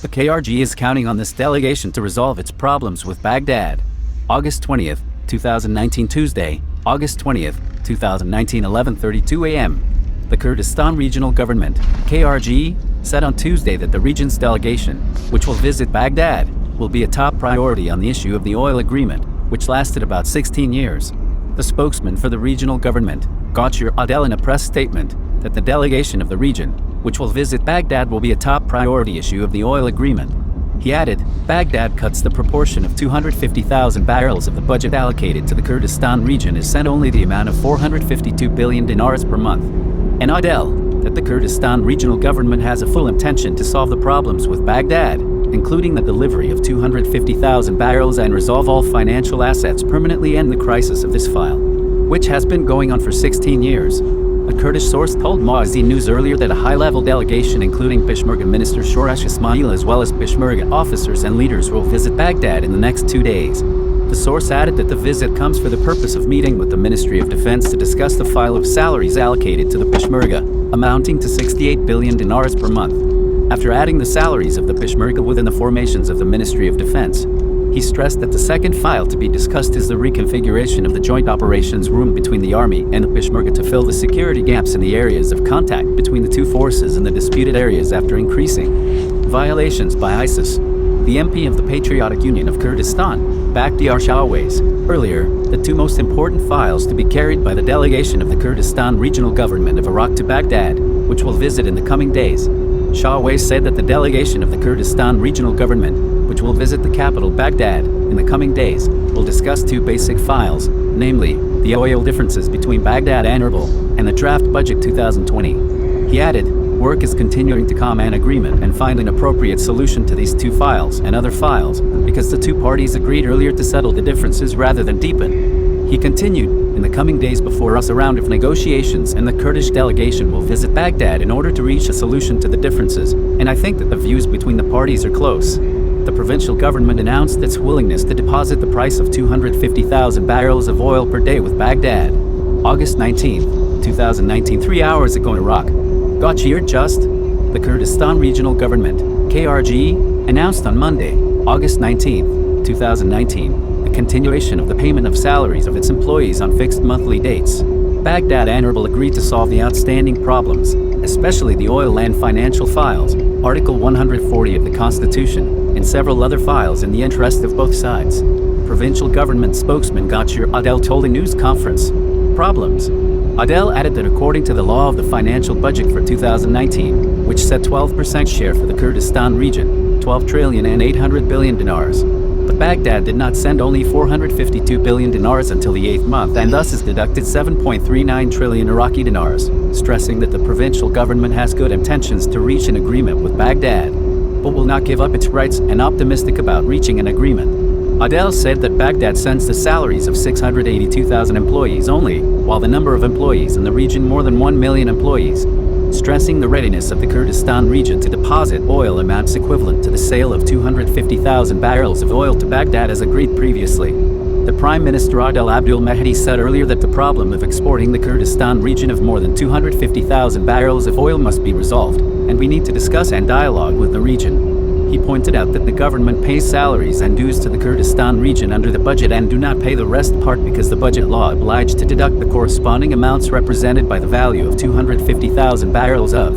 The KRG is counting on this delegation to resolve its problems with Baghdad. August 20th, 2019 Tuesday, August 20th, 2019 11:32 a.m. The Kurdistan Regional Government, KRG, said on Tuesday that the region's delegation, which will visit Baghdad, will be a top priority on the issue of the oil agreement, which lasted about 16 years. The spokesman for the regional government, KRG Adel, in a press statement, that the delegation of the region, which will visit Baghdad, will be a top priority issue of the oil agreement. He added, Baghdad cuts the proportion of 250,000 barrels of the budget allocated to the Kurdistan region is sent only the amount of 452 billion dinars per month. And Adel, that the Kurdistan regional government has a full intention to solve the problems with Baghdad, including the delivery of 250,000 barrels and resolve all financial assets, permanently end the crisis of this file, which has been going on for 16 years. A Kurdish source told Mazi News earlier that a high-level delegation including Peshmerga Minister Shoresh Ismail as well as Peshmerga officers and leaders will visit Baghdad in the next 2 days. The source added that the visit comes for the purpose of meeting with the Ministry of Defense to discuss the file of salaries allocated to the Peshmerga, amounting to 68 billion dinars per month. After adding the salaries of the Peshmerga within the formations of the Ministry of Defense, he stressed that the second file to be discussed is the reconfiguration of the joint operations room between the army and the Peshmerga to fill the security gaps in the areas of contact between the two forces in the disputed areas after increasing violations by ISIS. The MP of the Patriotic Union of Kurdistan, Bakhtiar Shahways, earlier, the two most important files to be carried by the delegation of the Kurdistan Regional Government of Iraq to Baghdad, which will visit in the coming days. Shahways said that the delegation of the Kurdistan Regional Government, which will visit the capital Baghdad in the coming days, will discuss two basic files, namely, the oil differences between Baghdad and Erbil, and the draft budget 2020. He added, work is continuing to come an agreement and find an appropriate solution to these two files and other files, because the two parties agreed earlier to settle the differences rather than deepen. He continued, in the coming days before us a round of negotiations and the Kurdish delegation will visit Baghdad in order to reach a solution to the differences, and I think that the views between the parties are close. The provincial government announced its willingness to deposit the price of 250,000 barrels of oil per day with Baghdad. August 19, 2019, 3 hours ago in Iraq. KRG just, the Kurdistan Regional Government, KRG, announced on Monday, August 19, 2019, the continuation of the payment of salaries of its employees on fixed monthly dates. Baghdad and Erbil agreed to solve the outstanding problems, especially the oil and financial files, Article 140 of the Constitution, and several other files in the interest of both sides. Provincial government spokesman KRG Adel told a news conference, problems. Adel added that according to the law of the financial budget for 2019, which set 12% share for the Kurdistan region, 12 trillion and 800 billion dinars, but Baghdad did not send only 452 billion dinars until the 8th month and thus has deducted 7.39 trillion Iraqi dinars, stressing that the provincial government has good intentions to reach an agreement with Baghdad, but will not give up its rights and optimistic about reaching an agreement. Adel said that Baghdad sends the salaries of 682,000 employees only, while the number of employees in the region more than 1 million employees, stressing the readiness of the Kurdistan region to deposit oil amounts equivalent to the sale of 250,000 barrels of oil to Baghdad as agreed previously. The Prime Minister Adel Abdul Mahdi said earlier that the problem of exporting the Kurdistan region of more than 250,000 barrels of oil must be resolved, and we need to discuss and dialogue with the region. He pointed out that the government pays salaries and dues to the Kurdistan region under the budget and do not pay the rest part because the budget law obliged to deduct the corresponding amounts represented by the value of 250,000 barrels of